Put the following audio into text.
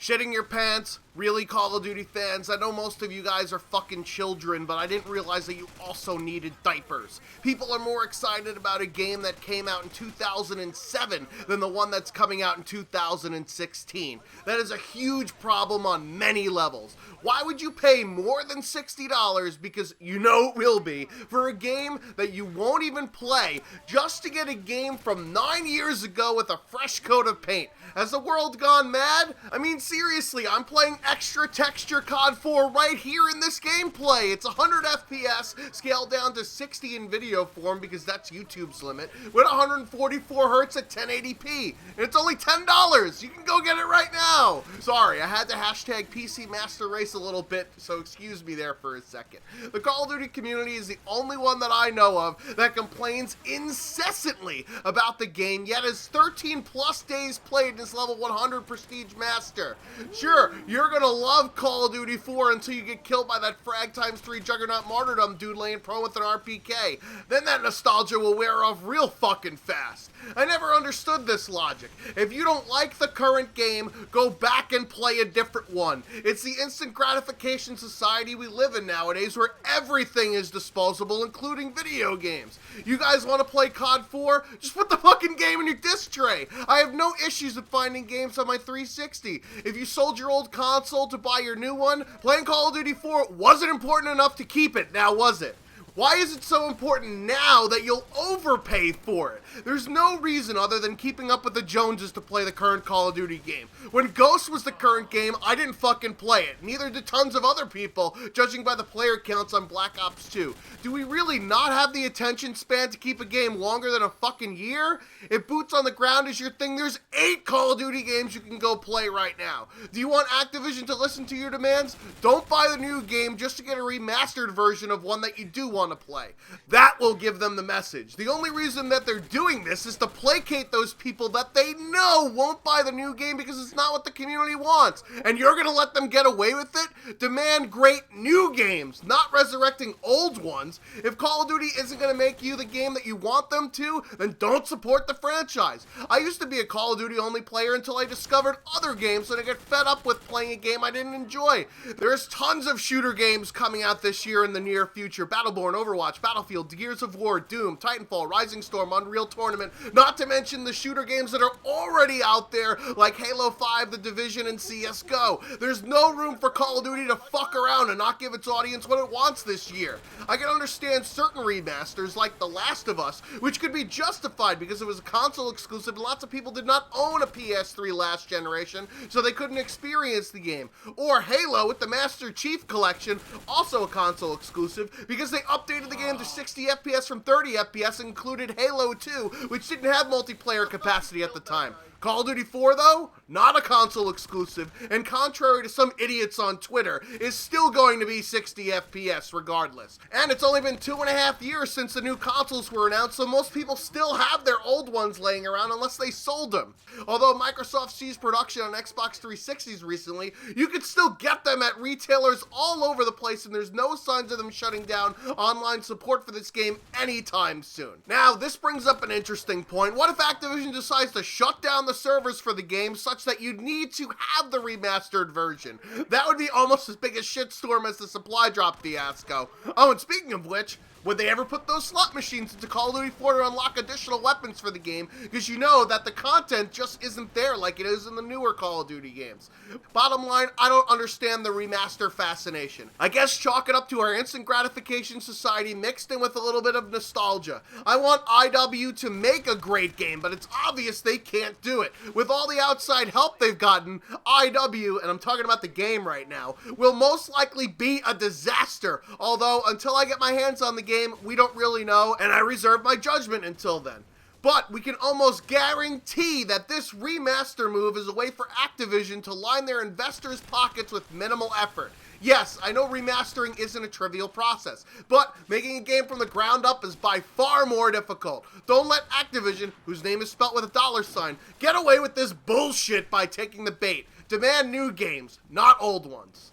Shitting your pants? Really, Call of Duty fans? I know most of you guys are fucking children, but I didn't realize that you also needed diapers. People are more excited about a game that came out in 2007 than the one that's coming out in 2016. That is a huge problem on many levels. Why would you pay more than $60, because you know it will be, for a game that you won't even play just to get a game from 9 years ago with a fresh coat of paint? Has the world gone mad? I mean, seriously, I'm playing extra texture CoD4 right here in this gameplay. It's 100 FPS, scaled down to 60 in video form because that's YouTube's limit, with 144 hertz at 1080p. And it's only $10. You can go get it right now. Sorry, I had to hashtag PC Master Race a little bit, so excuse me there for a second. The Call of Duty community is the only one that I know of that complains incessantly about the game, yet has 13 plus days played in this level 100 Prestige Master. Sure, you're gonna love Call of Duty 4 until you get killed by that frag ×3 Juggernaut Martyrdom dude laying prone with an RPK. Then that nostalgia will wear off real fucking fast. I never understood this logic. If you don't like the current game, go back and play a different one. It's the instant gratification society we live in nowadays, where everything is disposable, including video games. You guys want to play COD 4? Just put the fucking game in your disc tray. I have no issues with finding games on my 360. If you sold your old console to buy your new one, playing Call of Duty 4 wasn't important enough to keep it, now was it? Why is it so important now that you'll overpay for it? There's no reason other than keeping up with the Joneses to play the current Call of Duty game. When Ghost was the current game, I didn't fucking play it. Neither did tons of other people, judging by the player counts on Black Ops 2. Do we really not have the attention span to keep a game longer than a fucking year? If boots on the ground is your thing, there's 8 Call of Duty games you can go play right now. Do you want Activision to listen to your demands? Don't buy the new game just to get a remastered version of one that you do want to play. That will give them the message. The only reason that they're doing this is to placate those people that they know won't buy the new game because it's not what the community wants. And you're gonna let them get away with it? Demand great new games, not resurrecting old ones. If Call of Duty isn't gonna make you the game that you want them to, then don't support the franchise. I used to be a Call of Duty only player until I discovered other games and I get fed up with playing a game I didn't enjoy. There's tons of shooter games coming out this year in the near future. Battleborn, Overwatch, Battlefield, Gears of War, Doom, Titanfall, Rising Storm, Unreal Tournament, not to mention the shooter games that are already out there like Halo 5, The Division, and CSGO. There's no room for Call of Duty to fuck around and not give its audience what it wants this year. I can understand certain remasters like The Last of Us, which could be justified because it was a console exclusive and lots of people did not own a PS3 last generation, so they couldn't experience the game. Or Halo with the Master Chief Collection, also a console exclusive, because they updated the game to 60 FPS from 30 FPS and included Halo 2, which didn't have multiplayer capacity at the time. Call of Duty 4, though, not a console exclusive, and contrary to some idiots on Twitter, is still going to be 60 FPS regardless. And it's only been 2.5 years since the new consoles were announced, so most people still have their old ones laying around unless they sold them. Although Microsoft ceased production on Xbox 360s recently, you can still get them at retailers all over the place, and there's no signs of them shutting down online support for this game anytime soon. Now, this brings up an interesting point. What if Activision decides to shut down the servers for the game such that you need to have the remastered version? That would be almost as big a shitstorm as the supply drop fiasco. Oh, and speaking of which, would they ever put those slot machines into Call of Duty 4 to unlock additional weapons for the game? Because you know that the content just isn't there like it is in the newer Call of Duty games. Bottom line, I don't understand the remaster fascination. I guess chalk it up to our instant gratification society mixed in with a little bit of nostalgia. I want IW to make a great game, but it's obvious they can't do it. With all the outside help they've gotten, IW, and I'm talking about the game right now, will most likely be a disaster. Although, until I get my hands on the game, we don't really know, and I reserve my judgment until then. But we can almost guarantee that this remaster move is a way for Activision to line their investors' pockets with minimal effort. Yes, I know remastering isn't a trivial process, but making a game from the ground up is by far more difficult. Don't let Activision, whose name is spelt with a $, get away with this bullshit by taking the bait. Demand new games, not old ones.